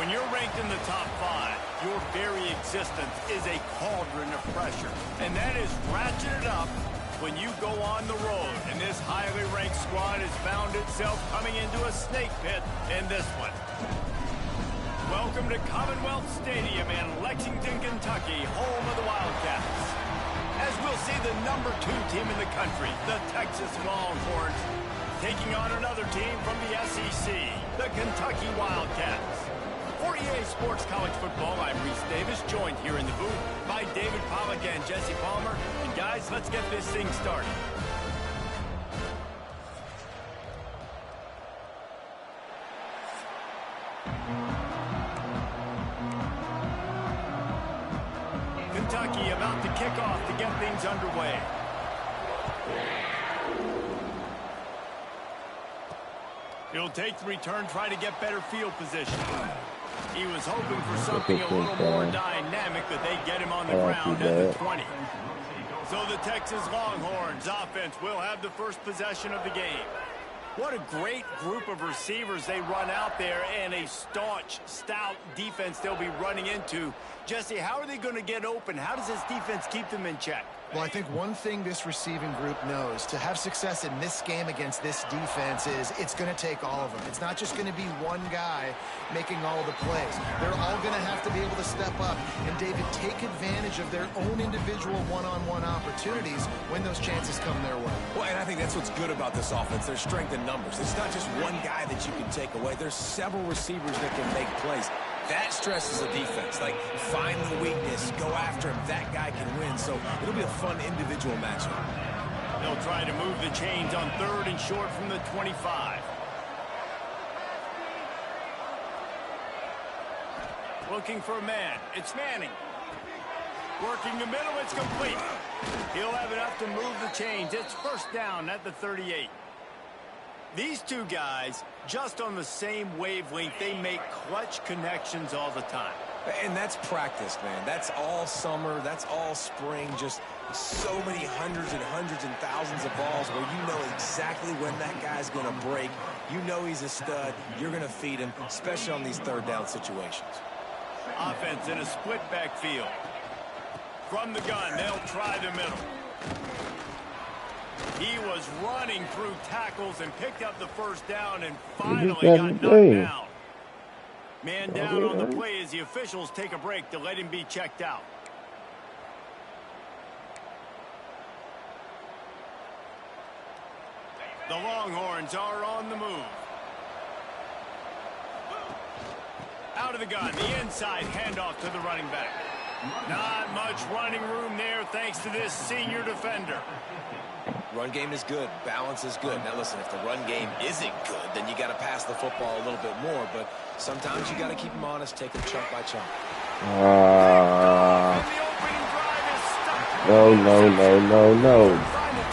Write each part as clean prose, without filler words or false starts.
When you're ranked in the top 5, your very existence is a cauldron of pressure. And that is ratcheted up when you go on the road. And this highly ranked squad has found itself coming into a snake pit in this one. Welcome to Commonwealth Stadium in Lexington, Kentucky, home of the Wildcats. As we'll see the #2 team in the country, the Texas Longhorns, taking on another team from the SEC, the Kentucky Wildcats. For EA Sports College Football, I'm Reese Davis, joined here in the booth by David Pollack and Jesse Palmer. And guys, let's get this thing started. Kentucky about to kick off to get things underway. He'll take the return, try to get better field position. He was hoping for something a little more dynamic, that they get him on the ground at the 20. So the Texas Longhorns offense will have the first possession of the game. What a great group of receivers they run out there, and a staunch, stout defense they'll be running into. Jesse, how are they going to get open? How does this defense keep them in check? Well, I think one thing this receiving group knows, to have success in this game against this defense, is it's going to take all of them. It's not just going to be one guy making all the plays. They're all going to have to be able to step up and, David, take advantage of their own individual one-on-one opportunities when those chances come their way. Well, and I think that's what's good about this offense, their strength in numbers. It's not just one guy that you can take away. There's several receivers that can make plays. That stresses the defense. Like, find the weakness, go after him. That guy can win. So it'll be a fun individual matchup. They'll try to move the chains on 3rd and short from the 25. Looking for a man. It's Manning. Working the middle. It's complete. He'll have enough to move the chains. It's first down at the 38. These two guys, just on the same wavelength, they make clutch connections all the time. And that's practice, man. That's all summer. That's all spring. Just so many hundreds and thousands of balls where you know exactly when that guy's going to break. You know he's a stud. You're going to feed him, especially on these 3rd down situations. Offense in a split backfield. From the gun, they'll try the middle. He was running through tackles and picked up the first down and finally got knocked down. Man down on the play as the officials take a break to let him be checked out. The Longhorns are on the move. Out of the gun, the inside handoff to the running back. Not much running room there thanks to this senior defender. Run game is good. Balance is good. Now, listen, if the run game isn't good, then you got to pass the football a little bit more. But sometimes you got to keep them honest, take them chunk by chunk. No. Find a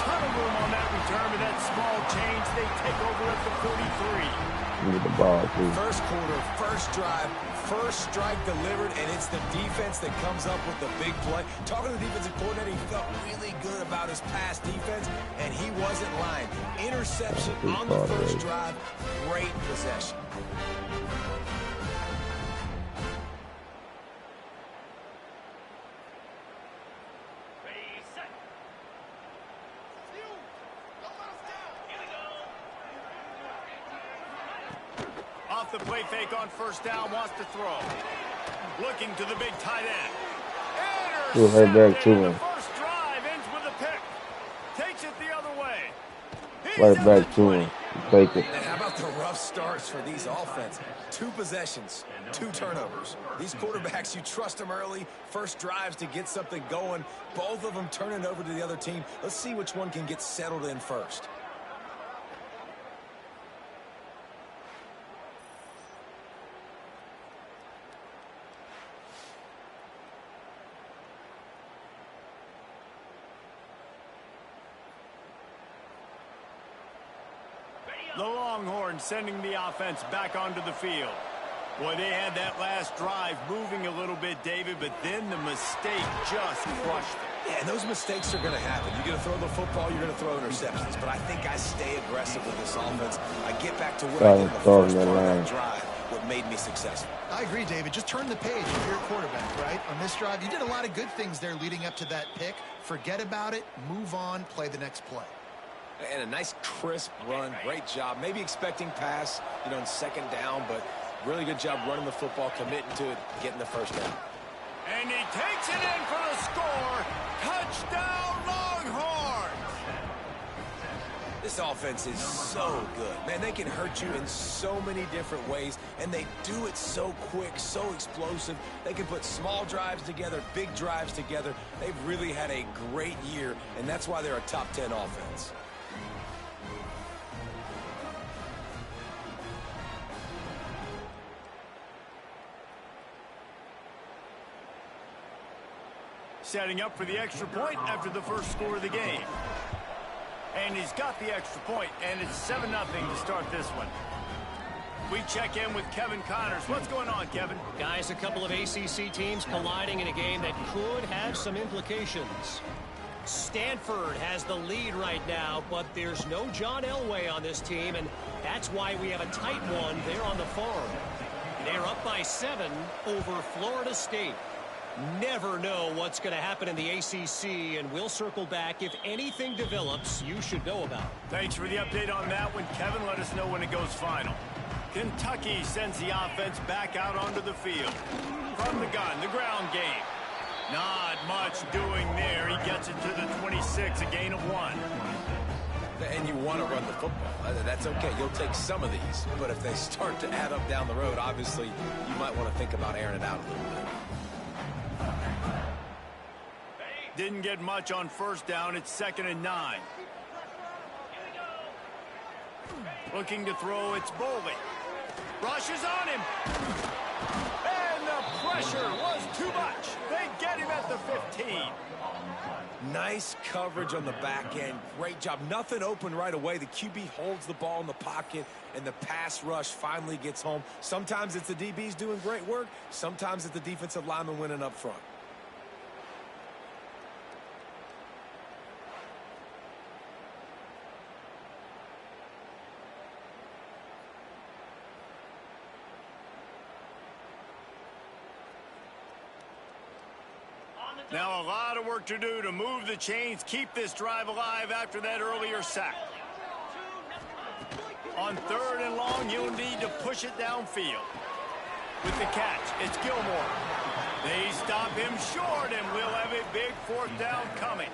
ton of room on that return, but that small change, they take over at the 43. Look at the ball, too. First quarter, first drive, first strike delivered, and it's the defense that comes up with the big play. Talking to the defensive coordinator, he felt really good about his pass defense, and he wasn't lying. Interception on the first drive, great possession. Off the play fake on first down, wants to throw. Looking to the big tight end. Back to him. The first drive ends with a pick. Takes it the other way. Right back to him. Take it. And how about the rough starts for these offense? 2 possessions, 2 turnovers. These quarterbacks, you trust them early. First drives to get something going. Both of them turning over to the other team. Let's see which one can get settled in first. The Longhorns sending the offense back onto the field. Boy, they had that last drive moving a little bit, David, but then the mistake just crushed them. Yeah, and those mistakes are going to happen. You're going to throw the football, you're going to throw interceptions. But I think I stay aggressive with this offense. I get back to what I did the first part of that drive, what made me successful. I agree, David. Just turn the page if you're a quarterback, right? On this drive, you did a lot of good things there leading up to that pick. Forget about it, move on, play the next play. And a nice crisp run. Great job. Maybe expecting pass, you know, in second down, but really good job running the football, committing to it, getting the first down. And he takes it in for the score. Touchdown, Longhorns! This offense is so good. Man, they can hurt you in so many different ways, and they do it so quick, so explosive. They can put small drives together, big drives together. They've really had a great year, and that's why they're a top 10 offense. Setting up for the extra point after the first score of the game. And he's got the extra point, and it's 7-0 to start this one. We check in with Kevin Connors. What's going on, Kevin? Guys, a couple of ACC teams colliding in a game that could have some implications. Stanford has the lead right now, but there's no John Elway on this team, and that's why we have a tight one there on the farm. They're up by 7 over Florida State. Never know what's going to happen in the ACC, and we'll circle back if anything develops you should know about. Thanks for the update on that one, Kevin. Let us know when it goes final. Kentucky sends the offense back out onto the field. From the gun, the ground game. Not much doing there. He gets it to the 26, a gain of 1. And you want to run the football. That's okay. You'll take some of these. But if they start to add up down the road, obviously, you might want to think about airing it out a little bit. Didn't get much on first down. It's 2nd and 9. Looking to throw, it's Boley. Rushes on him. And the pressure was too much. They get him at the 15. Nice coverage on the back end. Great job. Nothing open right away. The QB holds the ball in the pocket, and the pass rush finally gets home. Sometimes it's the DBs doing great work. Sometimes it's the defensive lineman winning up front. Now a lot of work to do to move the chains, keep this drive alive after that earlier sack. On 3rd and long, you'll need to push it downfield. With the catch, it's Gilmore. They stop him short, and we'll have a big 4th down coming.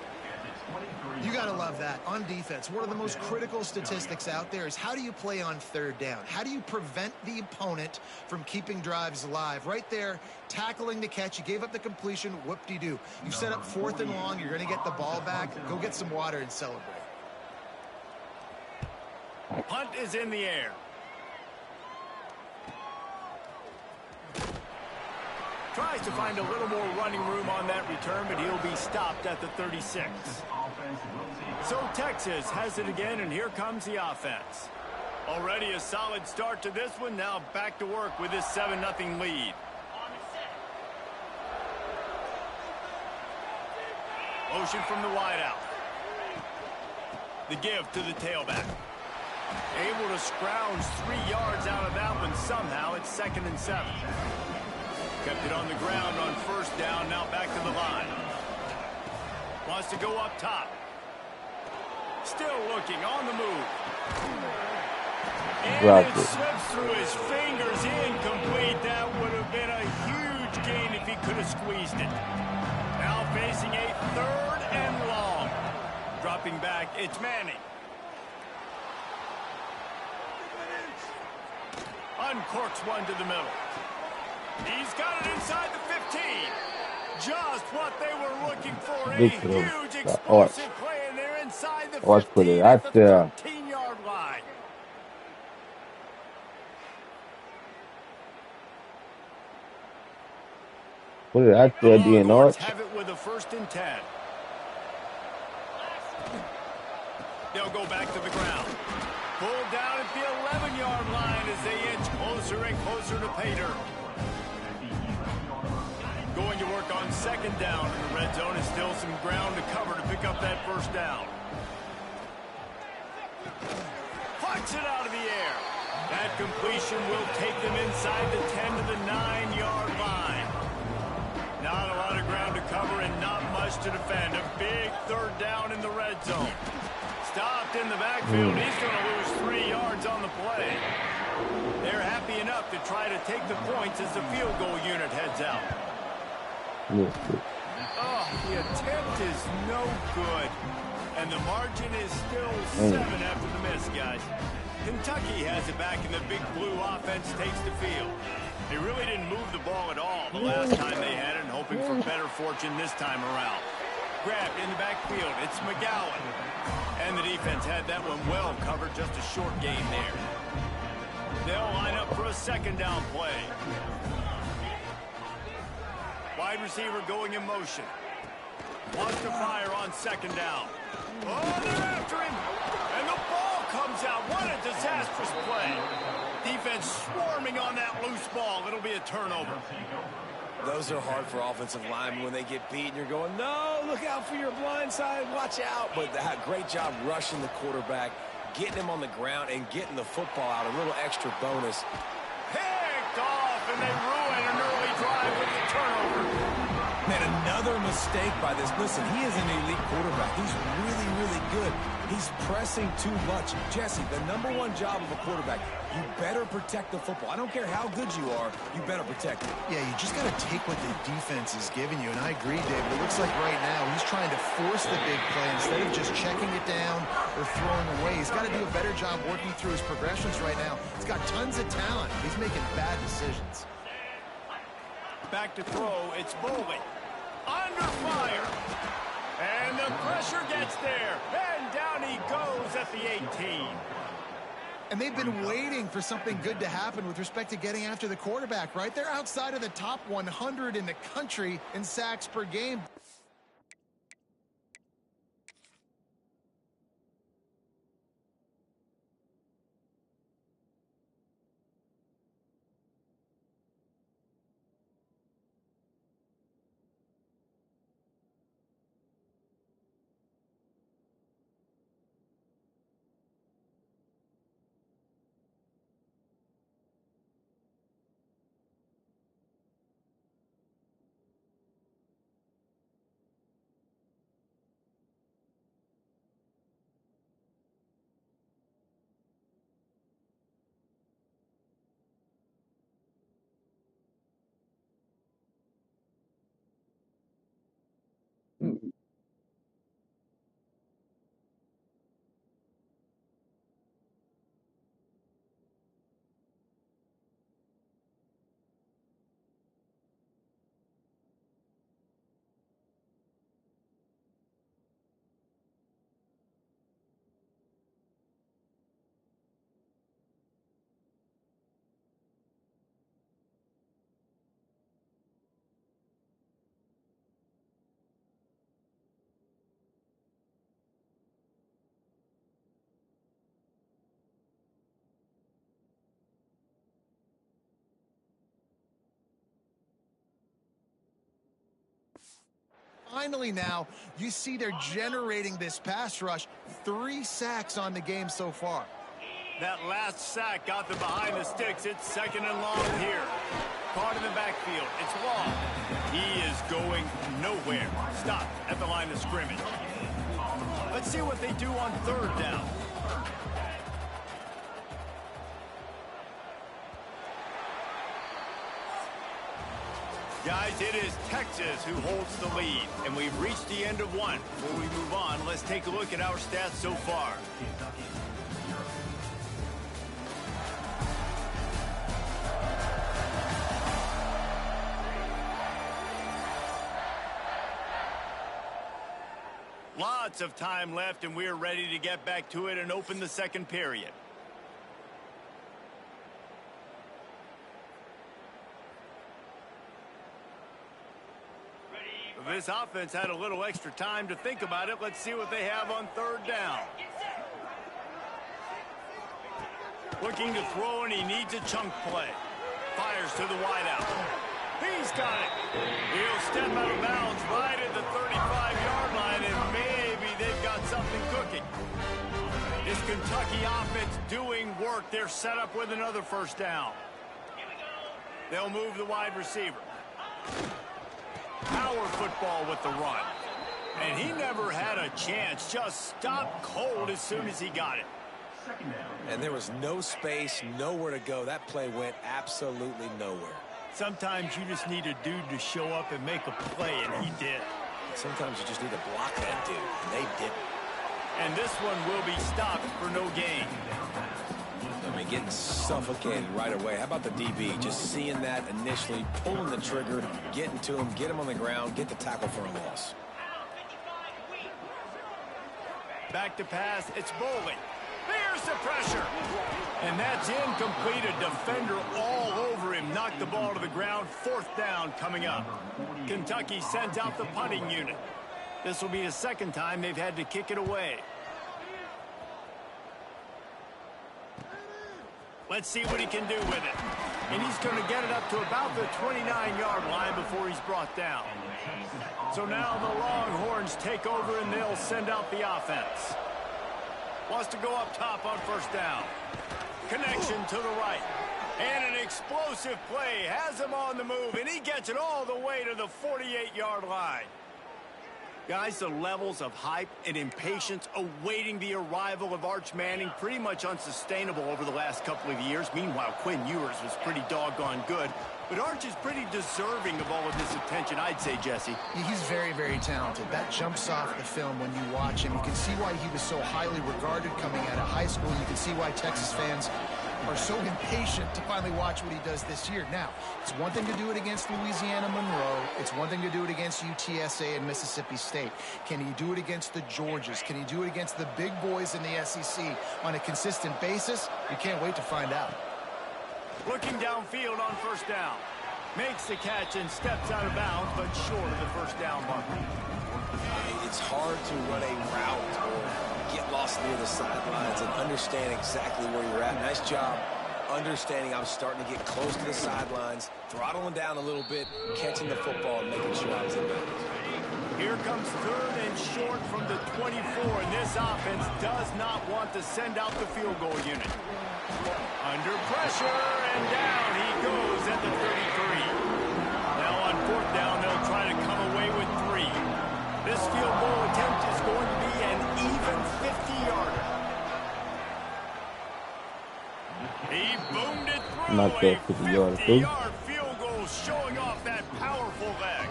You got to love that. On defense, one of the most critical statistics out there is how do you play on 3rd down? How do you prevent the opponent from keeping drives alive? Right there, tackling the catch. You gave up the completion. Whoop-de-doo. You set up 4th and long. You're going to get the ball back. Go get some water and celebrate. Punt is in the air. Tries to find a little more running room on that return, but he'll be stopped at the 36. So Texas has it again, and here comes the offense. Already a solid start to this one. Now back to work with this 7-0 lead. Motion from the wideout. The give to the tailback. Able to scrounge 3 yards out of that one somehow. It's 2nd and 7. Kept it on the ground on 1st down. Now back to the line. Wants to go up top. Still looking on the move. And it slips through his fingers. Incomplete. That would have been a huge gain if he could have squeezed it. Now facing a 3rd and long. Dropping back, it's Manning. Uncorks one to the middle. He's got it inside the 15. Just what they were looking for. A huge explosive play, and they're inside the 15 put it at out the there. 13-yard line. Put it out there, DNR. Have it with a 1st and 10. They'll go back to the ground. Pulled down at the 11-yard line as they inch closer and closer to Pater. Going to work on 2nd down in the red zone. Is still some ground to cover to pick up that 1st down. Pucks it out of the air. That completion will take them inside the 10 to the 9-yard line. Not a lot of ground to cover and not much to defend. A big third down in the red zone. Stopped in the backfield. He's going to lose 3 yards on the play. They're happy enough to try to take the points as the field goal unit heads out. Oh, the attempt is no good. And the margin is still 7 after the miss, guys. Kentucky has it back, and the big blue offense takes the field. They really didn't move the ball at all the last time they had it, and hoping for better fortune this time around. Grabbed in the backfield. It's McGowan. And the defense had that one well covered, just a short gain there. They'll line up for a second down play. Wide receiver going in motion. Wants to fire on second down. Oh, they're after him. And the ball comes out. What a disastrous play. Defense swarming on that loose ball. It'll be a turnover. Those are hard for offensive linemen when they get beat and you're going, no, look out for your blind side, watch out. But great job rushing the quarterback, getting him on the ground, and getting the football out. A little extra bonus. Picked off, and they ruin an early drive with the turnover. Man, another mistake by this. Listen, he is an elite quarterback. He's really, really good. He's pressing too much. Jesse, the #1 job of a quarterback, you better protect the football. I don't care how good you are, you better protect it. Yeah, you just got to take what the defense is giving you. And I agree, David. It looks like right now he's trying to force the big play instead of just checking it down or throwing away. He's got to do a better job working through his progressions right now. He's got tons of talent. He's making bad decisions. Back to throw. It's Bowling. Under fire. And the pressure gets there. And down he goes at the 18. And they've been waiting for something good to happen with respect to getting after the quarterback, right? They're outside of the top 100 in the country in sacks per game. Finally now, you see they're generating this pass rush. 3 sacks on the game so far. That last sack got them behind the sticks. It's second and long here. Caught in the backfield. It's long. He is going nowhere. Stop at the line of scrimmage. Let's see what they do on third down. Guys, it is Texas who holds the lead, and we've reached the end of one. Before we move on, let's take a look at our stats so far. Lots of time left, and we're ready to get back to it and open the second period. This offense had a little extra time to think about it. Let's see what they have on third down. Looking to throw, and he needs a chunk play. Fires to the wideout. He's got it. He'll step out of bounds right at the 35-yard line, and maybe they've got something cooking. This Kentucky offense doing work. They're set up with another first down. They'll move the wide receiver. Power football with the run. And he never had a chance. Just stopped cold as soon as he got it. And there was no space, nowhere to go. That play went absolutely nowhere. Sometimes you just need a dude to show up and make a play, and he did. Sometimes you just need to block that dude, and they didn't. And this one will be stopped for no gain. I mean, getting suffocated right away. How about the DB? Just seeing that initially, pulling the trigger, getting to him, get him on the ground, get the tackle for a loss. Back to pass, it's Bowling. There's the pressure. And that's incomplete. A defender all over him. Knocked the ball to the ground. Fourth down coming up. Kentucky sends out the punting unit. This will be the second time they've had to kick it away. Let's see what he can do with it. And he's going to get it up to about the 29-yard line before he's brought down. So now the Longhorns take over and they'll send out the offense. Wants to go up top on first down. Connection to the right. And an explosive play. Has him on the move, and he gets it all the way to the 48-yard line. Guys, the levels of hype and impatience awaiting the arrival of Arch Manning pretty much unsustainable over the last couple of years. Meanwhile, Quinn Ewers was pretty doggone good. But Arch is pretty deserving of all of this attention, I'd say, Jesse. He's very, very talented. That jumps off the film when you watch him. You can see why he was so highly regarded coming out of high school. You can see why Texas fans are so impatient to finally watch what he does this year. Now, it's one thing to do it against Louisiana Monroe. It's one thing to do it against UTSA and Mississippi State. Can he do it against the Georgias? Can he do it against the big boys in the SEC on a consistent basis? You can't wait to find out. Looking downfield on first down. Makes the catch and steps out of bounds, but short of the first down marker. It's hard to run a route or get lost near the sidelines and understand exactly where you're at. Nice job understanding I'm starting to get close to the sidelines, throttling down a little bit, catching the football and making sure I was in bounds. Here comes third and short from the 24, and this offense does not want to send out the field goal unit. Under pressure, and down he goes at the 33. Now on fourth down, they'll try to come away with 3. This field goal attempt is going to be an even 50-yarder. He boomed it through. Not that a 50-yard field goal, showing off that powerful leg.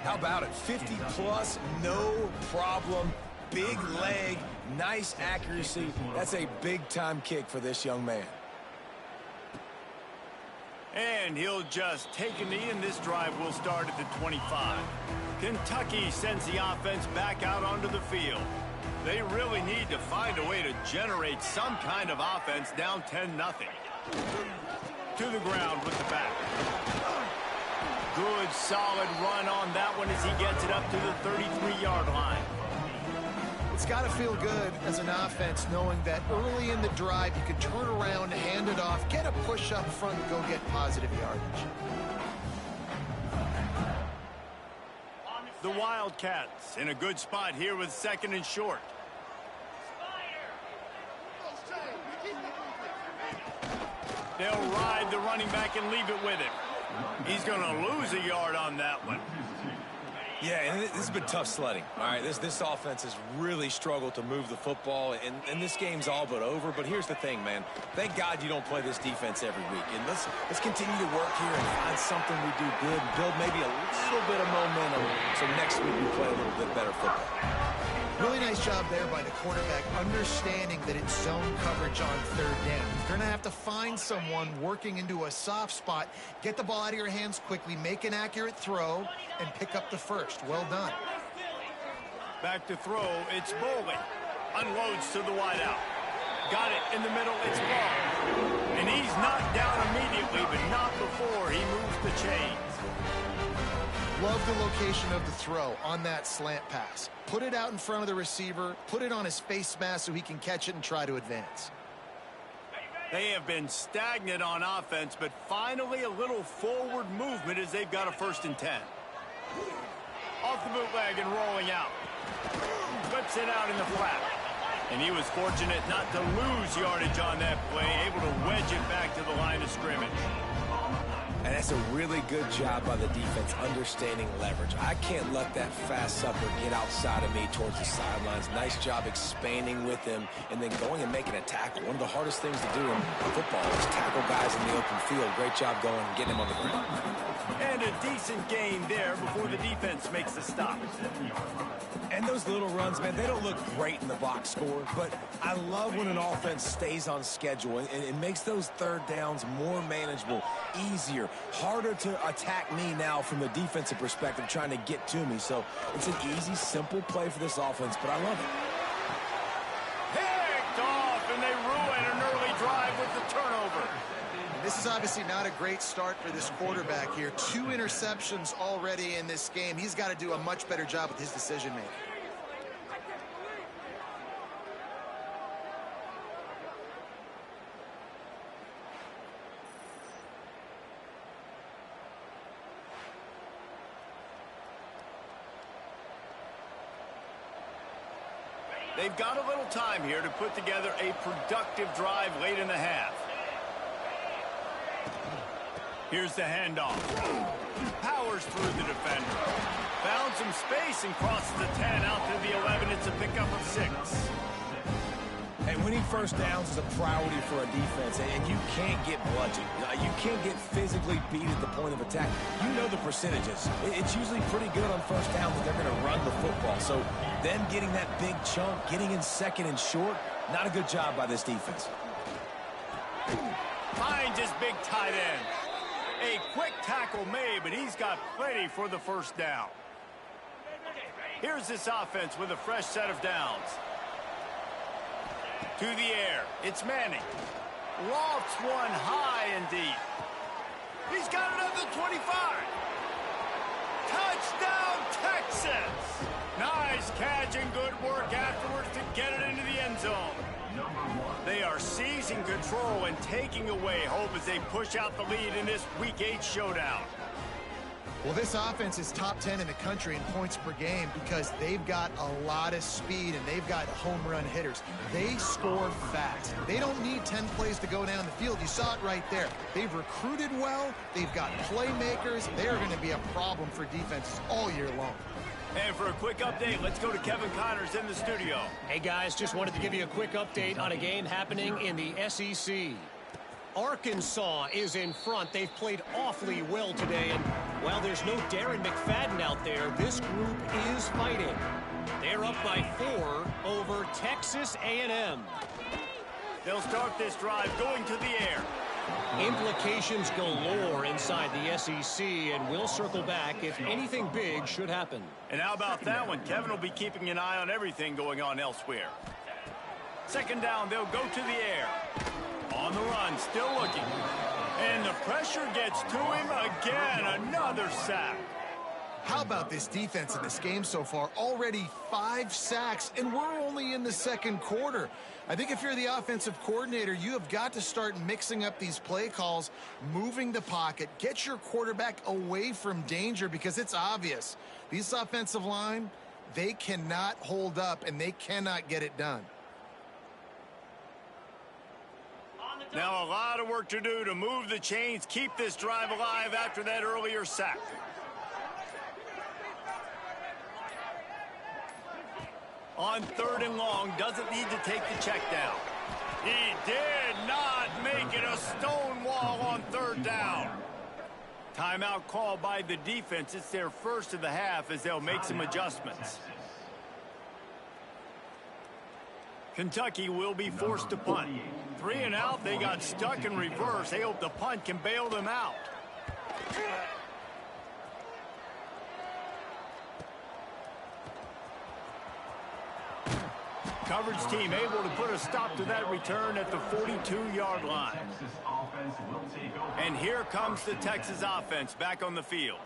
How about it? 50-plus, no problem. Big leg, nice accuracy. That's a big-time kick for this young man. And he'll just take a knee, and this drive will start at the 25. Kentucky sends the offense back out onto the field. They really need to find a way to generate some kind of offense down 10-0. To the ground with the back. Good, solid run on that one as he gets it up to the 33-yard line. It's got to feel good as an offense knowing that early in the drive you can turn around, hand it off, get a push up front, and go get positive yardage. The Wildcats in a good spot here with second and short. They'll ride the running back and leave it with him. He's going to lose a yard on that one. Yeah, and this has been tough sledding. All right, this offense has really struggled to move the football, and this game's all but over. But here's the thing, man. Thank God you don't play this defense every week. And let's continue to work here and find something we do good, build maybe a little bit of momentum so next week we play a little bit better football. Really nice job there by the quarterback, understanding that it's zone coverage on third down. You're going to have to find someone working into a soft spot, get the ball out of your hands quickly, make an accurate throw, and pick up the first. Well done. Back to throw, it's Bowling. Unloads to the wideout. Got it in the middle, it's Ball. And he's knocked down immediately, but not before he moves the chains. Love the location of the throw on that slant pass. Put it out in front of the receiver, put it on his face mask so he can catch it and try to advance. They have been stagnant on offense, but finally a little forward movement as they've got a 1st and 10. Off the bootleg and rolling out. Flips it out in the flat. And he was fortunate not to lose yardage on that play, able to wedge it back to the line of scrimmage. And that's a really good job by the defense understanding leverage. I can't let that fast sucker get outside of me towards the sidelines. Nice job expanding with him and then going and making a tackle. One of the hardest things to do in football is tackle guys in the open field. Great job going and getting him on the ground. And a decent gain there before the defense makes the stop. And those little runs, man, they don't look great in the box score, but I love when an offense stays on schedule and it makes those third downs more manageable, easier, harder to attack me now from the defensive perspective trying to get to me. So it's an easy, simple play for this offense, but I love it. Picked off, and they ruin an early drive with the turnover. This is obviously not a great start for this quarterback here. 2 interceptions already in this game. He's got to do a much better job with his decision-making. They've got a little time here to put together a productive drive late in the half. Here's the handoff. Powers through the defender. Found some space and crosses the 10 out to the 11. It's a pickup of 6. And winning first downs is a priority for a defense, and you can't get bludgeoned. You can't get physically beat at the point of attack. You know the percentages. It's usually pretty good on first down that they're going to run the football. So them getting that big chunk, getting in second and short, not a good job by this defense. Finds his big tight end. A quick tackle made, but he's got plenty for the first down. Here's this offense with a fresh set of downs. To the air, it's Manning. Lofts one high and deep. He's got another 25. Touchdown, Texas! Nice catch and good work afterwards to get it into the end zone. They are seizing control and taking away hope as they push out the lead in this Week 8 showdown. Well, this offense is top 10 in the country in points per game because they've got a lot of speed and they've got home run hitters. They score fast. They don't need 10 plays to go down the field. You saw it right there. They've recruited well. They've got playmakers. They're going to be a problem for defenses all year long. And for a quick update, let's go to Kevin Connors in the studio. Hey, guys, just wanted to give you a quick update on a game happening in the SEC. Arkansas is in front. They've played awfully well today, and while there's no Darren McFadden out there, this group is fighting. They're up by 4 over Texas A&M. They'll start this drive going to the air. Implications galore inside the SEC, and we'll circle back if anything big should happen. And how about that one? Kevin will be keeping an eye on everything going on elsewhere. Second down, they'll go to the air. On the run, still looking. And the pressure gets to him again. Another sack. How about this defense in this game so far? Already 5 sacks, and we're only in the second quarter. I think if you're the offensive coordinator, you have got to start mixing up these play calls, moving the pocket, get your quarterback away from danger because it's obvious. These offensive line, they cannot hold up, and they cannot get it done. Now a lot of work to do to move the chains, keep this drive alive after that earlier sack. On 3rd and long, doesn't need to take the check down. He did not make it a stone wall on 3rd down. Timeout called by the defense. It's their first of the half as they'll make some adjustments. Kentucky will be forced to punt. 3 and out, they got stuck in reverse. They hope the punt can bail them out. Coverage team able to put a stop to that return at the 42-yard line. And here comes the Texas offense back on the field.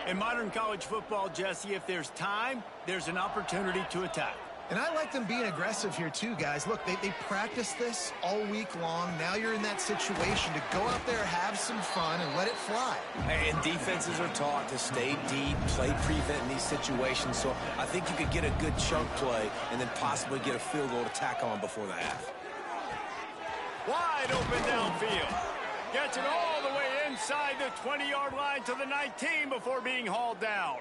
In modern college football, Jesse, if there's time, there's an opportunity to attack. And I like them being aggressive here too, guys. Look, they practiced this all week long. Now you're in that situation to go out there, have some fun, and let it fly. And defenses are taught to stay deep, play prevent in these situations. So I think you could get a good chunk play and then possibly get a field goal to tack on before the half. Wide open downfield. Gets it all the way inside the 20-yard line to the 19 before being hauled down.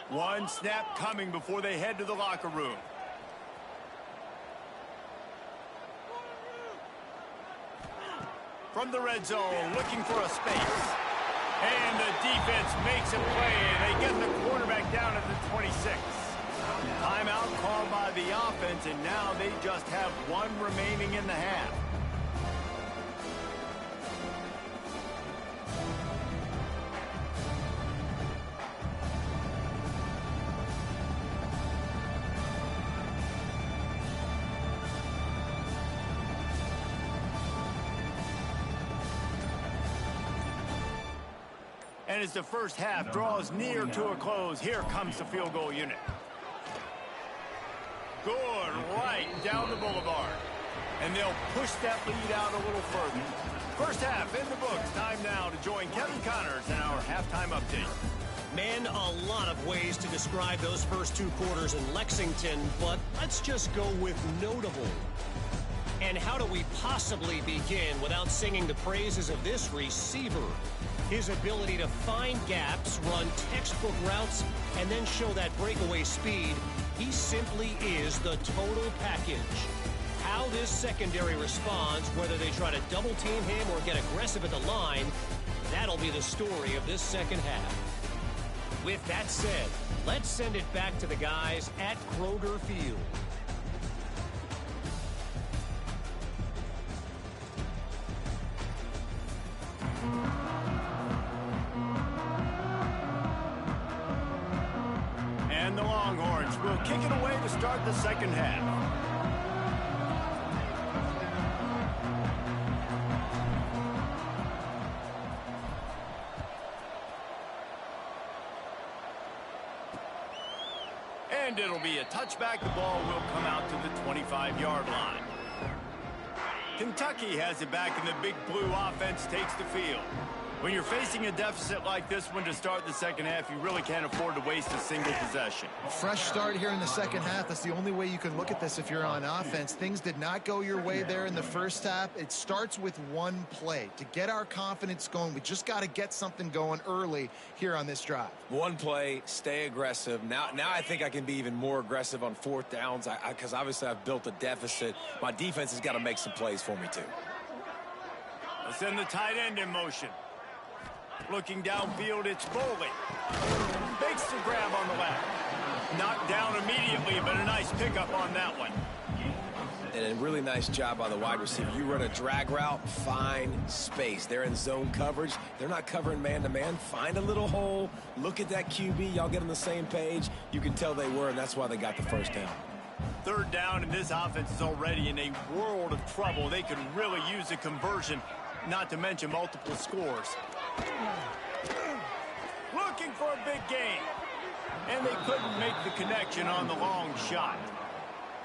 One snap coming before they head to the locker room. From the red zone, looking for a space. And the defense makes a play, and they get the quarterback down at the 26. Timeout called by the offense, and now they just have one remaining in the half. And as the first half draws near to a close, here comes the field goal unit. Good, right down the boulevard. And they'll push that lead out a little further. First half in the books. Time now to join Kevin Connors in our halftime update. Man, a lot of ways to describe those first two quarters in Lexington, but let's just go with notable. And how do we possibly begin without singing the praises of this receiver? His ability to find gaps, run textbook routes, and then show that breakaway speed, he simply is the total package. How this secondary responds, whether they try to double team him or get aggressive at the line, that'll be the story of this second half. With that said, let's send it back to the guys at Kroger Field. And the Longhorns will kick it away to start the second half. And it'll be a touchback. The ball will come out to the 25-yard line. Kentucky has it back, and the Big Blue offense takes the field. When you're facing a deficit like this one to start the second half, you really can't afford to waste a single possession. Fresh start here in the second half. That's the only way you can look at this if you're on offense. Things did not go your way there in the first half. It starts with one play. To get our confidence going, we just got to get something going early here on this drive. One play, stay aggressive. Now I think I can be even more aggressive on fourth downs because obviously I've built a deficit. My defense has got to make some plays for me too. Let's send the tight end in motion. Looking downfield, it's Foley. Makes the grab on the left. Knocked down immediately, but a nice pickup on that one. And a really nice job by the wide receiver. You run a drag route, find space. They're in zone coverage. They're not covering man-to-man. Find a little hole. Look at that QB. Y'all get on the same page. You can tell they were, and that's why they got the first down. Third down, and this offense is already in a world of trouble. They could really use a conversion, not to mention multiple scores. Looking for a big gain. And they couldn't make the connection on the long shot.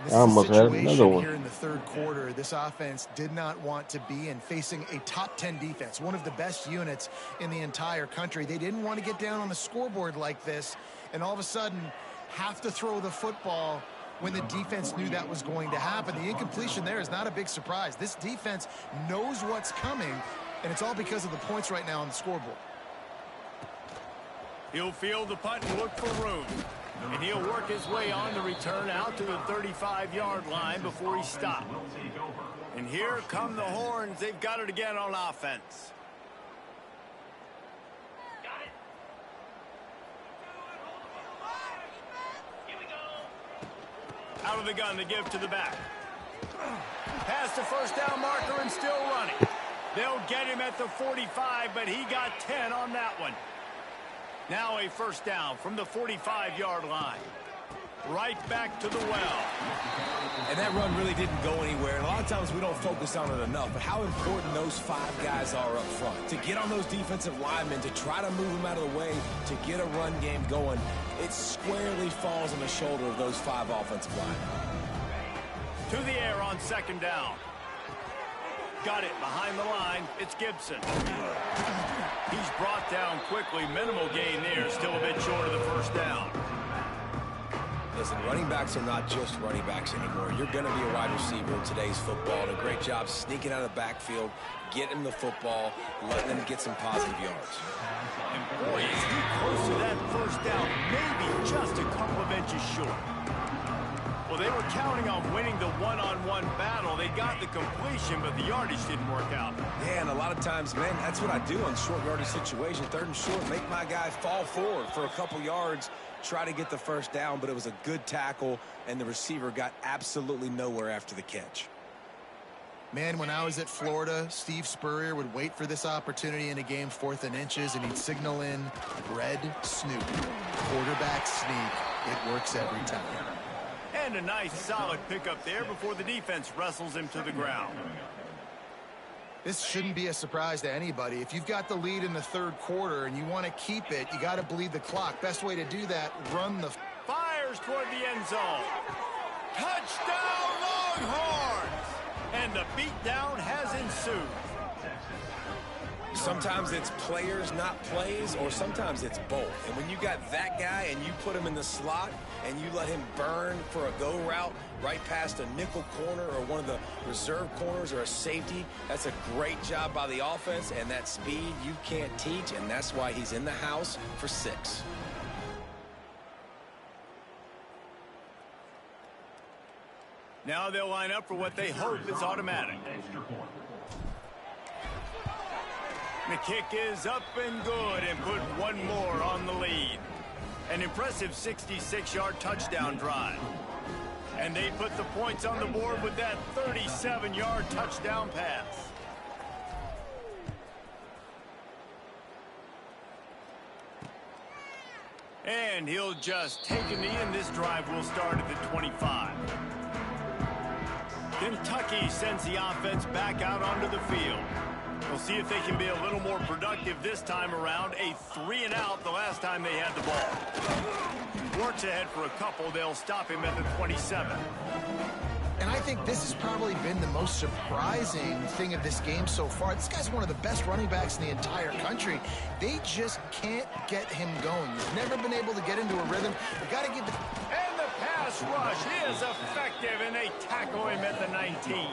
This is a situation here in the third quarter this offense did not want to be in, facing a top 10 defense, one of the best units in the entire country. They didn't want to get down on the scoreboard like this and all of a sudden have to throw the football when the defense knew that was going to happen. The incompletion there is not a big surprise. This defense knows what's coming, and it's all because of the points right now on the scoreboard. He'll field the punt and look for room. And he'll work his way on the return out to the 35-yard line before he stopped. And here come the Horns. They've got it again on offense. Out of the gun to give to the back. Past the first down marker and still running. They'll get him at the 45, but he got 10 on that one. Now a first down from the 45-yard line. Right back to the well. And that run really didn't go anywhere. And a lot of times we don't focus on it enough, but how important those 5 guys are up front. To get on those defensive linemen, to try to move them out of the way, to get a run game going, it squarely falls on the shoulder of those 5 offensive linemen. To the air on second down. Got it behind the line. It's Gibson. He's brought down quickly. Minimal gain there. Still a bit short of the first down. Listen, running backs are not just running backs anymore. You're going to be a wide receiver in today's football. And a great job sneaking out of the backfield, getting the football, letting them get some positive yards. And boy, is he close to that first down. Maybe just a couple of inches short. Well, they were counting on winning the one-on-one battle. They got the completion, but the yardage didn't work out. Yeah, and a lot of times, man, that's what I do on short yardage situation. 3rd and short, make my guy fall forward for a couple yards, try to get the first down, but it was a good tackle, and the receiver got absolutely nowhere after the catch. Man, when I was at Florida, Steve Spurrier would wait for this opportunity in a game 4th and inches, and he'd signal in red snoop, quarterback sneak. It works every time. And a nice solid pickup there before the defense wrestles him to the ground. This shouldn't be a surprise to anybody. If you've got the lead in the 3rd quarter and you want to keep it, you got to bleed the clock. Best way to do that, run the... Fires toward the end zone. Touchdown Longhorns! And the beatdown has ensued. Sometimes it's players, not plays, or sometimes it's both. And when you got that guy and you put him in the slot and you let him burn for a go route right past a nickel corner or one of the reserve corners or a safety, that's a great job by the offense, and that speed you can't teach, and that's why he's in the house for 6. Now they'll line up for what they hope is automatic. The kick is up and good and put one more on the lead. An impressive 66-yard touchdown drive. And they put the points on the board with that 37-yard touchdown pass. And he'll just take a knee, and this drive will start at the 25. Kentucky sends the offense back out onto the field. We'll see if they can be a little more productive this time around. A 3-and-out the last time they had the ball. Works ahead for a couple. They'll stop him at the 27. And I think this has probably been the most surprising thing of this game so far. This guy's one of the best running backs in the entire country. They just can't get him going. He's never been able to get into a rhythm. We got to give the... And the pass rush is effective, and they tackle him at the 19.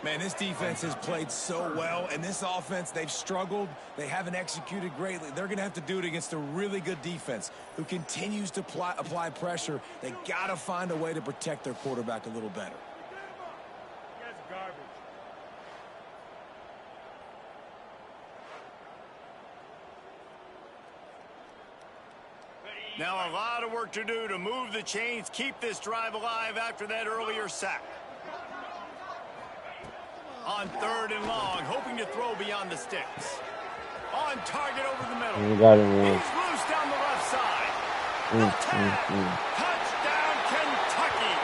Man, this defense has played so well, and this offense, they've struggled. They haven't executed greatly. They're going to have to do it against a really good defense who continues to apply pressure. They got to find a way to protect their quarterback a little better. That's garbage. Now a lot of work to do to move the chains, keep this drive alive after that earlier sack. On 3rd and long, hoping to throw beyond the sticks. On target over the middle. You got him, man. He's loose down the left side. Touchdown, Kentucky.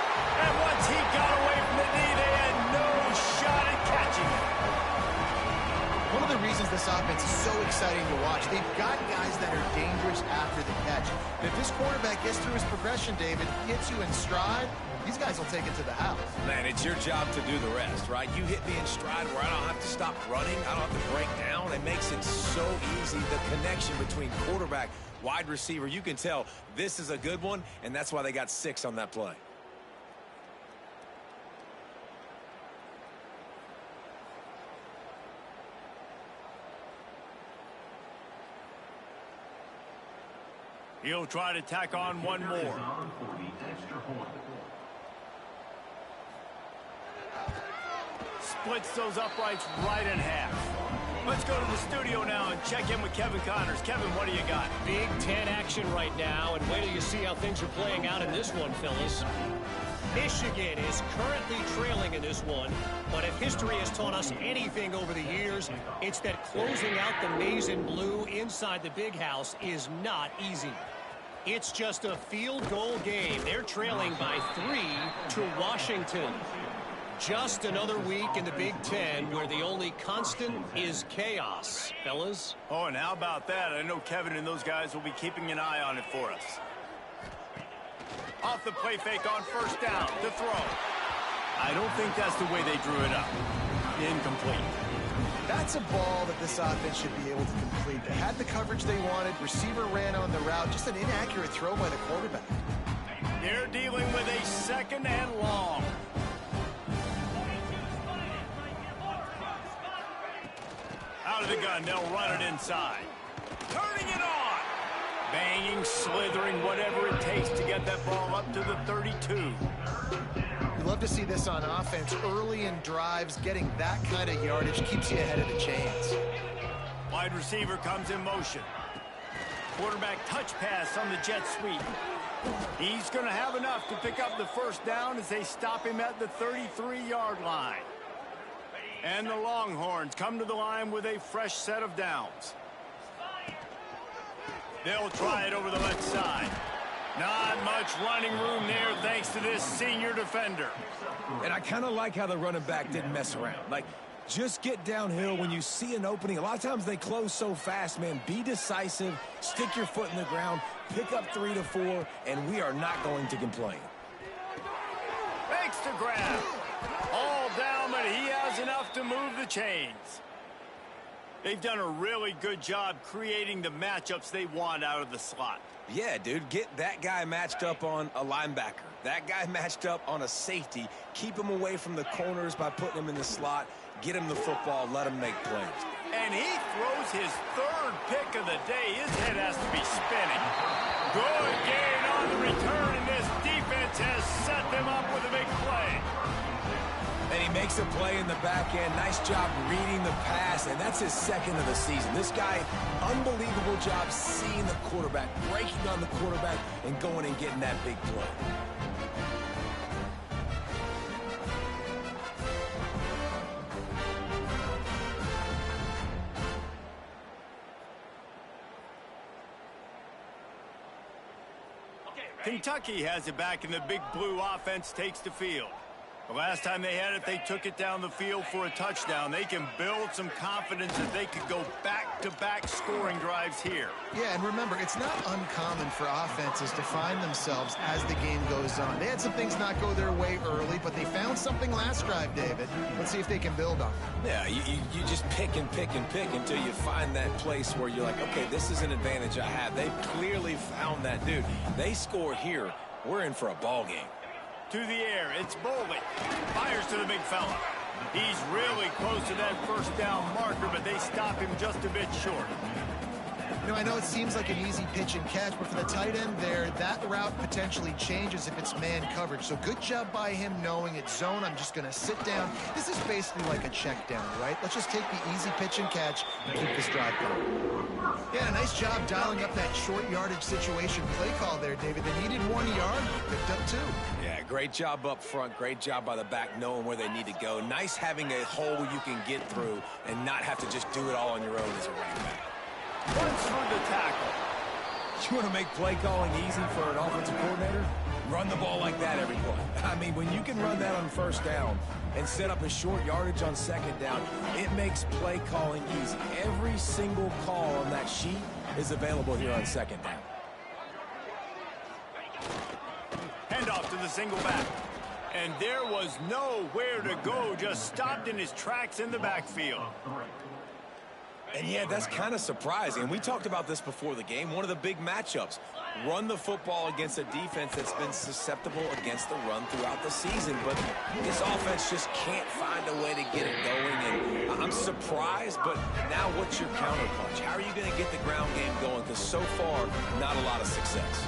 And once he got away from the knee, they had no shot at catching him. One of the reasons this offense is so exciting to watch, they've got guys that are dangerous after the catch. And if this quarterback gets through his progression, David, gets you in stride, these guys will take it to the house. Man, it's your job to do the rest, right? You hit me in stride where I don't have to stop running. I don't have to break down. It makes it so easy. The connection between quarterback, wide receiver, you can tell this is a good one, and that's why they got 6 on that play. He'll try to tack on one more. Splits those uprights right in half. Let's go to the studio now and check in with Kevin Connors. Kevin, what do you got? Big Ten action right now, and wait till you see how things are playing out in this one, fellas. Michigan is currently trailing in this one, but if history has taught us anything over the years, it's that closing out the maize and blue inside the big house is not easy. It's just a field goal game. They're trailing by 3 to Washington. Just another week in the Big Ten where the only constant is chaos, fellas. Oh, and how about that? I know Kevin and those guys will be keeping an eye on it for us. Off the play fake on first down to throw. I don't think that's the way they drew it up. Incomplete. That's a ball that this offense should be able to complete. They had the coverage they wanted. Receiver ran on the route. Just an inaccurate throw by the quarterback. They're dealing with a second and long. Out of the gun, they'll run it inside. Turning it on. Banging, slithering, whatever it takes to get that ball up to the 32. You love to see this on offense. Early in drives, getting that kind of yardage keeps you ahead of the chains. Wide receiver comes in motion. Quarterback touch pass on the jet sweep. He's going to have enough to pick up the first down as they stop him at the 33-yard line. And the Longhorns come to the line with a fresh set of downs. They'll try it over the left side. Not much running room there thanks to this senior defender. And I kind of like how the running back didn't mess around. Like, just get downhill when you see an opening. A lot of times they close so fast, man. Be decisive, stick your foot in the ground, pick up 3 to 4, and we are not going to complain. Makes the grab. All down, but he has enough to move the chains. They've done a really good job creating the matchups they want out of the slot. Yeah, dude, get that guy matched up on a linebacker. That guy matched up on a safety. Keep him away from the corners by putting him in the slot. Get him the football, let him make plays. And he throws his third pick of the day. His head has to be spinning. Good gain on the return, and this defense has set them up with a big play. And he makes a play in the back end. Nice job reading the pass, and that's his second of the season. This guy, unbelievable job seeing the quarterback, breaking on the quarterback, and going and getting that big play. Kentucky has it back, and the big blue offense takes the field. The last time they had it, they took it down the field for a touchdown. They can build some confidence that they could go back-to-back scoring drives here. Yeah, and remember, it's not uncommon for offenses to find themselves as the game goes on. They had some things not go their way early, but they found something last drive, David. Let's see if they can build on it. Yeah, you just pick and pick and pick until you find that place where you're like, okay, this is an advantage I have. They clearly found that, dude. They score here, we're in for a ball game. To the air, it's Bowling. Fires to the big fella. He's really close to that first down marker, but they stop him just a bit short. You know, I know it seems like an easy pitch and catch, but for the tight end there, that route potentially changes if it's man coverage. So good job by him knowing it's zone. I'm just going to sit down. This is basically like a check down, right? Let's just take the easy pitch and catch and keep this drive going. Yeah, nice job dialing up that short yardage situation play call there, David. They needed 1 yard, picked up 2. Yeah, great job up front. Great job by the back knowing where they need to go. Nice having a hole you can get through and not have to just do it all on your own as a running back. Runs through the tackle. You want to make play calling easy for an offensive coordinator? Run the ball like that every play. I mean, when you can run that on first down and set up a short yardage on second down, it makes play calling easy. Every single call on that sheet is available here on second down. Handoff to the single back. And there was nowhere to go, just stopped in his tracks in the backfield. And yeah, that's kind of surprising. We talked about this before the game. One of the big matchups. Run the football against a defense that's been susceptible against the run throughout the season. But this offense just can't find a way to get it going. And I'm surprised, but now what's your counterpunch? How are you going to get the ground game going? Because so far, not a lot of success.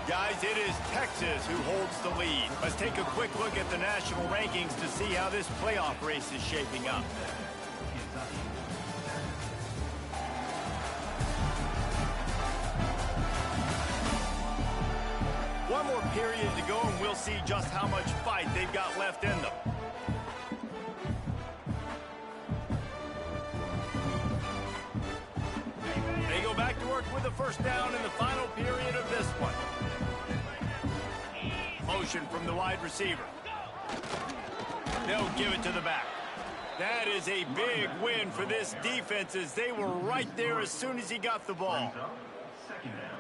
Guys, it is Texas who holds the lead. Let's take a quick look at the national rankings to see how this playoff race is shaping up. One more period to go, and we'll see just how much fight they've got left in them. with a first down in the final period of this one. Motion from the wide receiver. They'll give it to the back. That is a big win for this defense as they were right there as soon as he got the ball.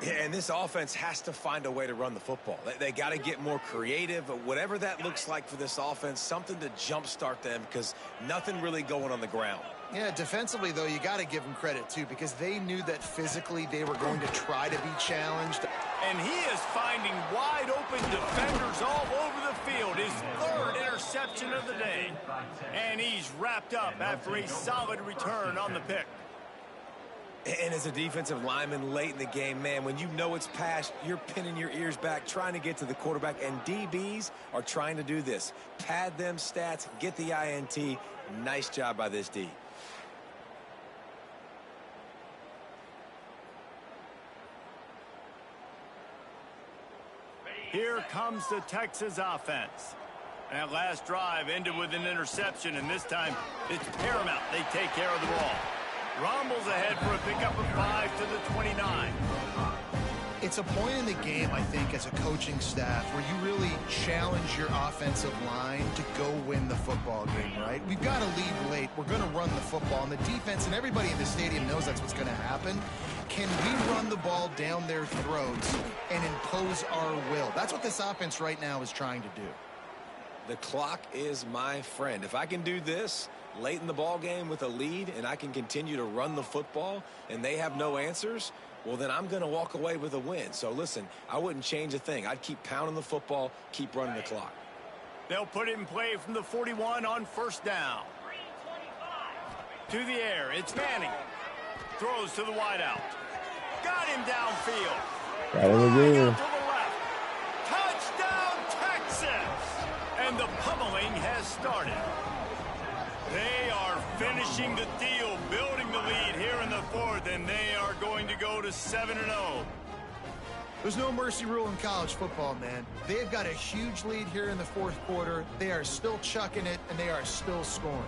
Yeah, and this offense has to find a way to run the football. They got to get more creative, but whatever that looks like for this offense, something to jumpstart them because nothing really going on the ground. Yeah, defensively, though, you got to give them credit, too, because they knew that physically they were going to try to be challenged. And he is finding wide-open defenders all over the field. His third interception of the day. And he's wrapped up after a solid return on the pick. And as a defensive lineman late in the game, man, when you know it's past, you're pinning your ears back, trying to get to the quarterback. And DBs are trying to do this. Pad them stats, get the INT. Nice job by this D. Here comes the Texas offense. That last drive ended with an interception, and this time it's paramount they take care of the ball. Rumbles ahead for a pickup of 5 to the 29. It's a point in the game, I think, as a coaching staff where you really challenge your offensive line to go win the football game, right? We've got to lead late. We're going to run the football, and the defense and everybody in the stadium knows that's what's going to happen. Can we run the ball down their throats and impose our will? That's what this offense right now is trying to do. The clock is my friend. If I can do this late in the ball game with a lead and I can continue to run the football and they have no answers, well, then I'm going to walk away with a win. So, listen, I wouldn't change a thing. I'd keep pounding the football, keep running the clock. They'll put it in play from the 41 on first down. To the air, it's Manning. Throws to the wideout. Got him downfield. Got him again. To the left. Touchdown, Texas! And the pummeling has started. They are finishing the deal, building the lead here in the fourth, and they are going to go to 7-0. There's no mercy rule in college football, man. They've got a huge lead here in the fourth quarter. They are still chucking it, and they are still scoring.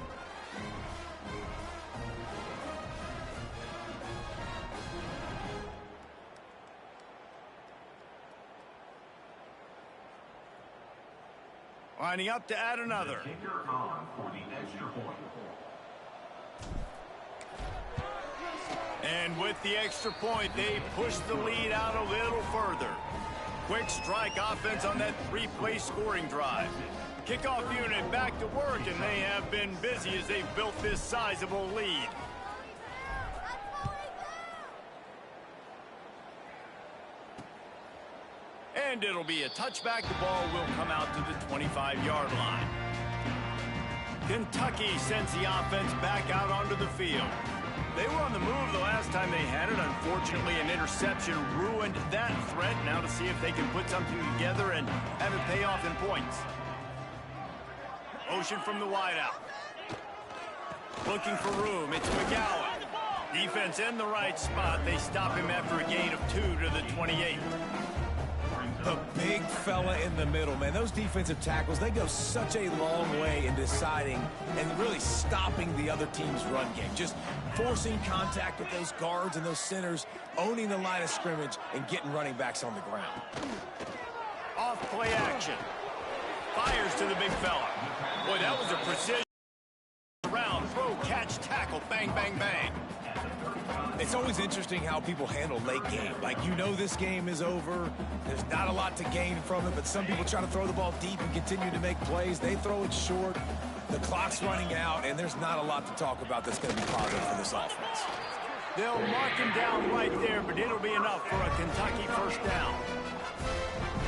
Lining up to add another. And with the extra point, they push the lead out a little further. Quick strike offense on that three-play scoring drive. Kickoff unit back to work, and they have been busy as they've built this sizable lead. And it'll be a touchback. The ball will come out to the 25-yard line. Kentucky sends the offense back out onto the field. They were on the move the last time they had it. Unfortunately, an interception ruined that threat. Now to see if they can put something together and have it pay off in points. Motion from the wideout. Looking for room. It's McGowan. Defense in the right spot. They stop him after a gain of 2 to the 28. The big fella in the middle, man. Those defensive tackles, they go such a long way in deciding and really stopping the other team's run game. Just forcing contact with those guards and those centers, owning the line of scrimmage, and getting running backs on the ground. Off play action. Fires to the big fella. Boy, that was a precision. Around, throw, catch, tackle, bang, bang, bang. It's always interesting how people handle late game. Like, you know this game is over. There's not a lot to gain from it, but some people try to throw the ball deep and continue to make plays. They throw it short. The clock's running out, and there's not a lot to talk about that's going to be positive for this offense. They'll mark him down right there, but it'll be enough for a Kentucky first down.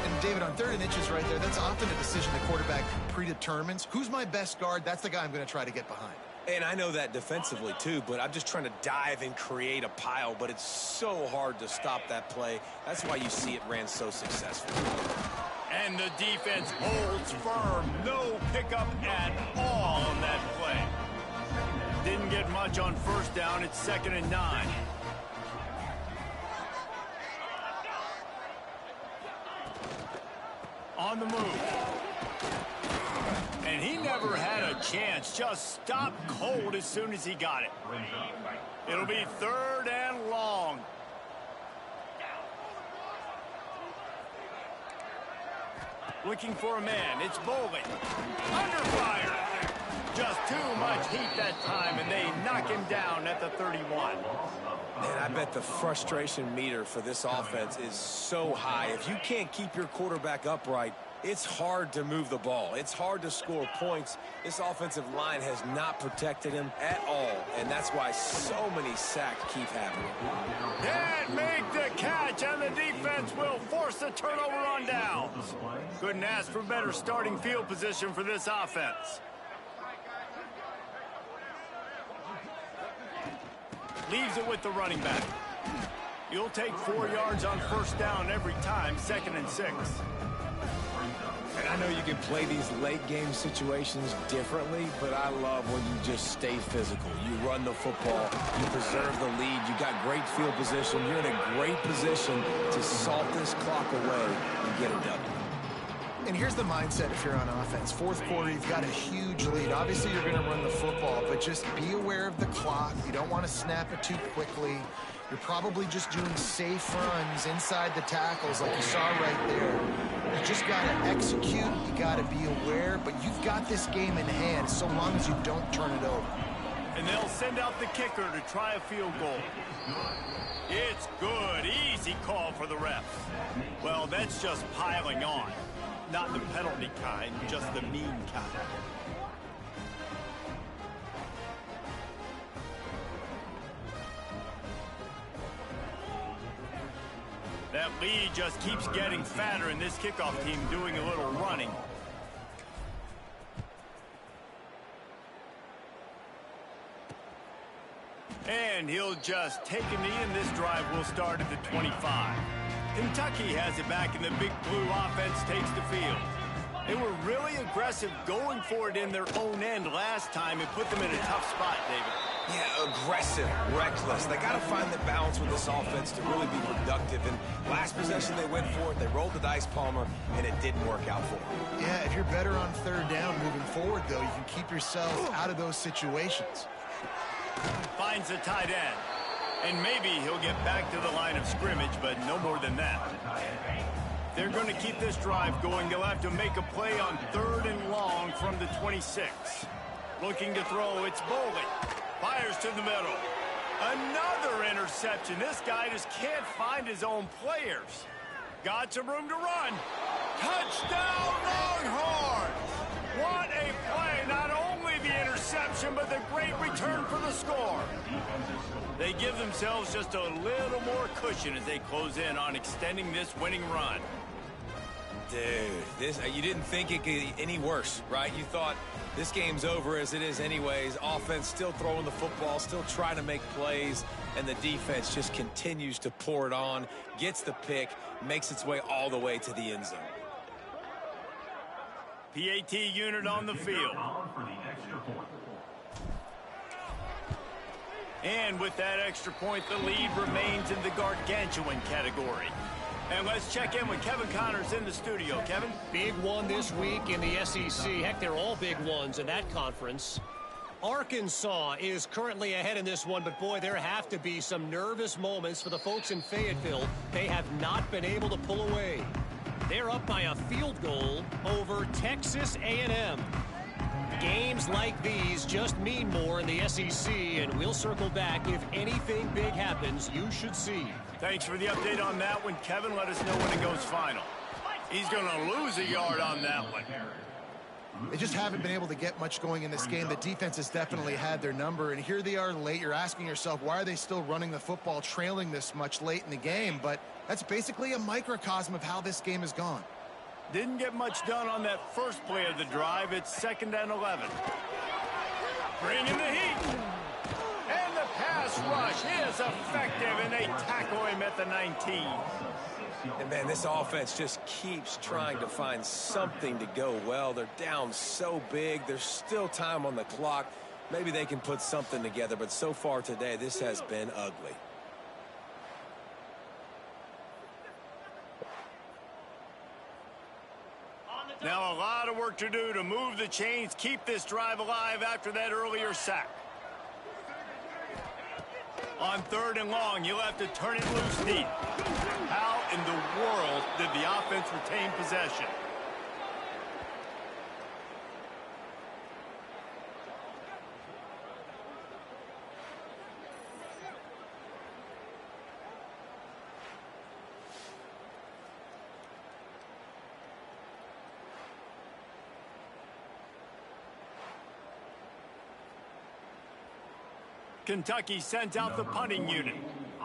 And, David, on 3rd and inches right there, that's often a decision the quarterback predetermines. Who's my best guard? That's the guy I'm going to try to get behind. And I know that defensively, too, but I'm just trying to dive and create a pile, but it's so hard to stop that play. That's why you see it ran so successfully. And the defense holds firm. No pickup at all on that play. Didn't get much on first down. It's 2nd and 9. On the move. And he never had a chance. Just stopped cold as soon as he got it. It'll be 3rd and long. Looking for a man. It's Bowling. Under fire. Just too much heat that time, and they knock him down at the 31. Man, I bet the frustration meter for this offense is so high. If you can't keep your quarterback upright, it's hard to move the ball. It's hard to score points. This offensive line has not protected him at all, and that's why so many sacks keep happening. Can't make the catch, and the defense will force the turnover on downs. Couldn't ask for better starting field position for this offense. Leaves it with the running back. You'll take 4 yards on first down every time, 2nd and 6. And I know you can play these late game situations differently, but I love when you just stay physical. You run the football, you preserve the lead, you got great field position, you're in a great position to salt this clock away and get it done. And here's the mindset if you're on offense. Fourth quarter, you've got a huge lead. Obviously, you're going to run the football, but just be aware of the clock. You don't want to snap it too quickly. You're probably just doing safe runs inside the tackles like you saw right there. You just got to execute. You got to be aware, but you've got this game in hand so long as you don't turn it over. And they'll send out the kicker to try a field goal. It's good. Easy call for the refs. Well, that's just piling on. Not the penalty kind, just the mean kind. That lead just keeps getting fatter, and this kickoff team doing a little running. And he'll just take a knee, and this drive will start at the 25. Kentucky has it back, and the Big Blue offense takes the field. They were really aggressive going for it in their own end last time and put them in a tough spot, David. Yeah, aggressive, reckless. They got to find the balance with this offense to really be productive. And last possession they went for it, they rolled the dice, Palmer, and it didn't work out for them. Yeah, if you're better on third down moving forward, though, you can keep yourself out of those situations. Finds the tight end. And maybe he'll get back to the line of scrimmage, but no more than that. They're going to keep this drive going. They'll have to make a play on 3rd and long from the 26. Looking to throw, it's Bowling. Fires to the middle. Another interception. This guy just can't find his own players. Got some room to run. Touchdown, Longhorns! What a play. Not only the interception, but the great return for the score. They give themselves just a little more cushion as they close in on extending this winning run. Dude, you didn't think it could get any worse, right? You thought this game's over as it is anyways. Offense still throwing the football, still trying to make plays, and the defense just continues to pour it on, gets the pick, makes its way all the way to the end zone. PAT unit on the field. And with that extra point, the lead remains in the gargantuan category. And let's check in with Kevin Connors in the studio. Kevin? Big one this week in the SEC. Heck, they're all big ones in that conference. Arkansas is currently ahead in this one, but boy, there have to be some nervous moments for the folks in Fayetteville. They have not been able to pull away. They're up by a field goal over Texas A&M. Games like these just mean more in the SEC, and we'll circle back. If anything big happens, you should see. Thanks for the update on that one, Kevin. Let us know when it goes final. He's going to lose a yard on that one. They just haven't been able to get much going in this game. The defense has definitely had their number, and here they are late. You're asking yourself, why are they still running the football, trailing this much late in the game? But that's basically a microcosm of how this game has gone. Didn't get much done on that first play of the drive. It's 2nd and 11. Bringing the heat. And the pass rush is effective, and they tackle him at the 19. And, man, this offense just keeps trying to find something to go well. They're down so big. There's still time on the clock. Maybe they can put something together, but so far today, this has been ugly. Now a lot of work to do to move the chains, keep this drive alive after that earlier sack. On 3rd and long, you'll have to turn it loose deep. How in the world did the offense retain possession? Kentucky sends out the punting unit.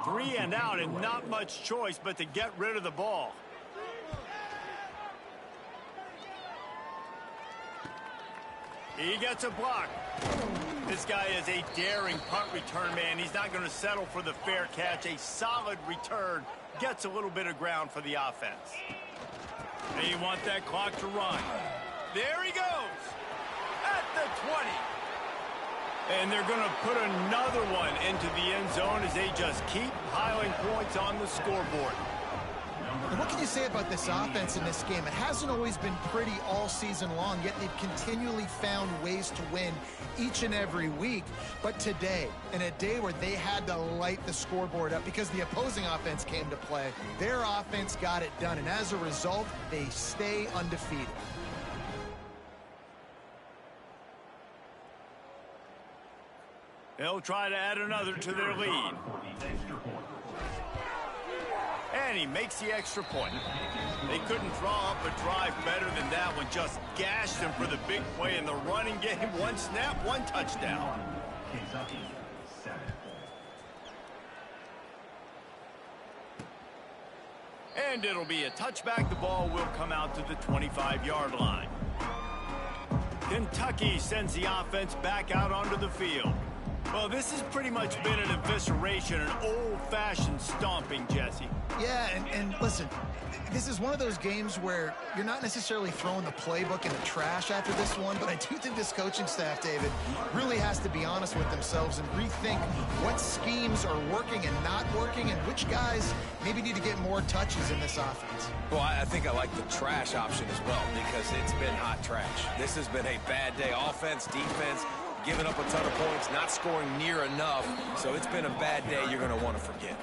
3 and out and not much choice but to get rid of the ball. He gets a block. This guy is a daring punt return man. He's not going to settle for the fair catch. A solid return gets a little bit of ground for the offense. They want that clock to run. There he goes. At the 20. And they're going to put another one into the end zone as they just keep piling points on the scoreboard. And what can you say about this offense in this game? It hasn't always been pretty all season long, yet they've continually found ways to win each and every week. But today, in a day where they had to light the scoreboard up because the opposing offense came to play, their offense got it done. And as a result, they stay undefeated. They'll try to add another to their lead. And he makes the extra point. They couldn't draw up a drive better than that one. Just gashed them for the big play in the running game. 1 snap, 1 touchdown. And it'll be a touchback. The ball will come out to the 25-yard line. Kentucky sends the offense back out onto the field. Well, this has pretty much been an evisceration, an old-fashioned stomping, Jesse. Yeah, and listen, this is one of those games where you're not necessarily throwing the playbook in the trash after this one, but I do think this coaching staff, David, really has to be honest with themselves and rethink what schemes are working and not working and which guys maybe need to get more touches in this offense. Well, I think I like the trash option as well because it's been hot trash. This has been a bad day. Offense, defense, giving up a ton of points, not scoring near enough. So it's been a bad day you're going to want to forget.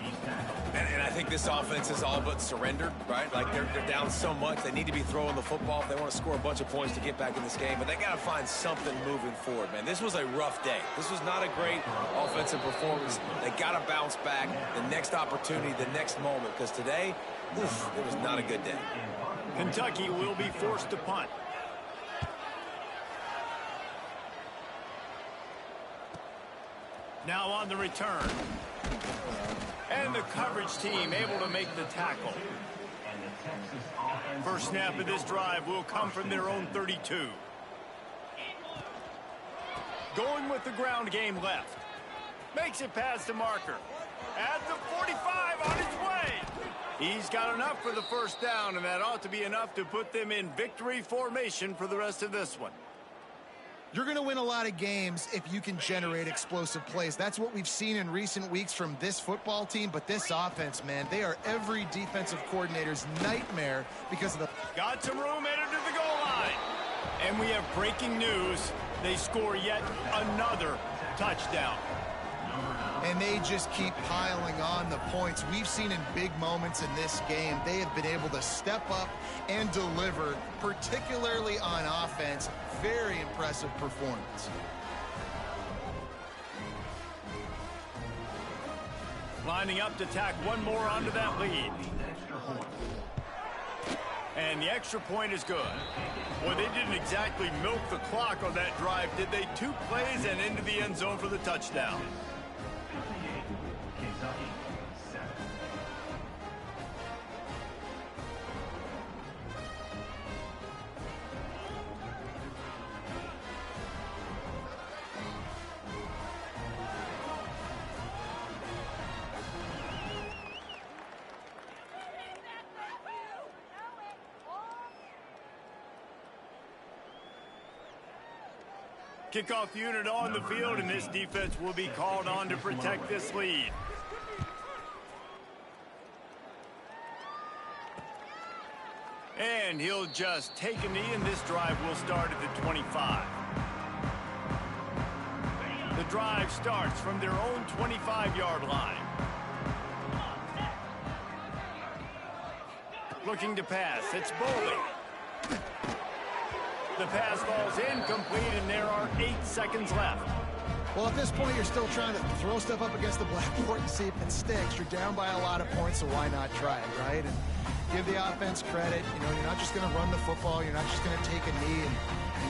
And I think this offense is all but surrendered, right? Like they're down so much. They need to be throwing the football if they want to score a bunch of points to get back in this game. But they got to find something moving forward, man. This was a rough day. This was not a great offensive performance. They got to bounce back the next opportunity, the next moment. Because today, oof, it was not a good day. Kentucky will be forced to punt. Now on the return. And the coverage team able to make the tackle. First snap of this drive will come from their own 32. Going with the ground game left. Makes it past the marker. At the 45 on his way. He's got enough for the first down, and that ought to be enough to put them in victory formation for the rest of this one. You're going to win a lot of games if you can generate explosive plays. That's what we've seen in recent weeks from this football team. But this offense, man, they are every defensive coordinator's nightmare because of the... Got some room headed to the goal line. And we have breaking news. They score yet another touchdown. And they just keep piling on the points. We've seen in big moments in this game, they have been able to step up and deliver, particularly on offense. Very impressive performance. Lining up to tack one more onto that lead. And the extra point is good. Boy, they didn't exactly milk the clock on that drive, did they? 2 plays and into the end zone for the touchdown. Kickoff unit on the field, and this defense will be called on to protect this lead. And he'll just take a knee, and this drive will start at the 25. The drive starts from their own 25-yard line. Looking to pass. It's Bowling. The pass falls incomplete, and there are 8 seconds left. Well, at this point, you're still trying to throw stuff up against the blackboard and see if it sticks. You're down by a lot of points, so why not try it, right? And give the offense credit. You know, you're not just going to run the football. You're not just going to take a knee and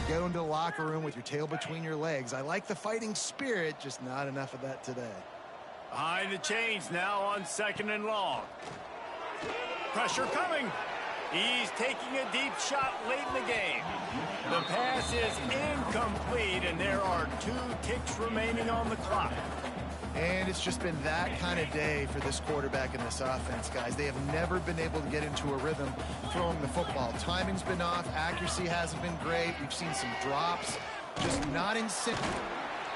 go into the locker room with your tail between your legs. I like the fighting spirit, just not enough of that today. Behind the chains now on 2nd and long. Pressure coming. He's taking a deep shot late in the game. The pass is incomplete, and there are 2 ticks remaining on the clock. And it's just been that kind of day for this quarterback in this offense, guys. They have never been able to get into a rhythm throwing the football. Timing's been off. Accuracy hasn't been great. We've seen some drops. Just not in sync.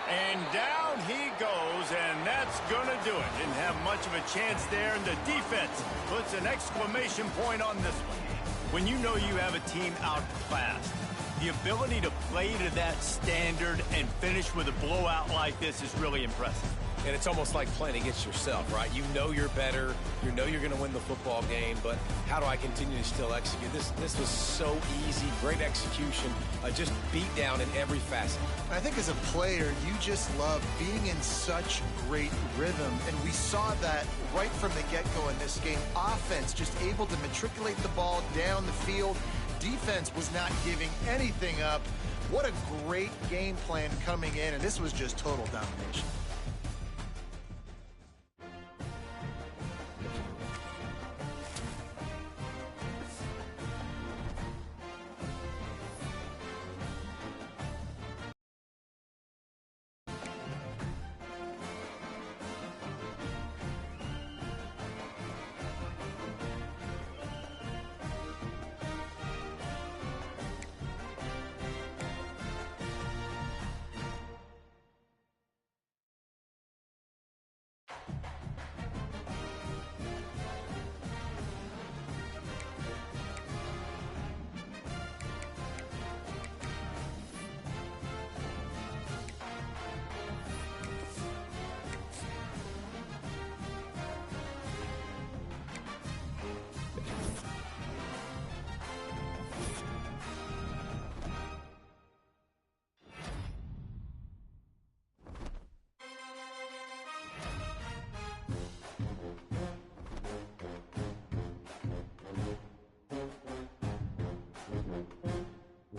And down he goes, and that's going to do it. Didn't have much of a chance there, and the defense puts an exclamation point on this one. When you know you have a team outclassed, the ability to play to that standard and finish with a blowout like this is really impressive. And it's almost like playing against yourself, right? You know you're better. You know you're going to win the football game, but how do I continue to still execute? This was so easy, great execution, just beat down in every facet. I think as a player, you just love being in such great rhythm, and we saw that right from the get-go in this game. Offense just able to matriculate the ball down the field. Defense was not giving anything up. What a great game plan coming in, and this was just total domination.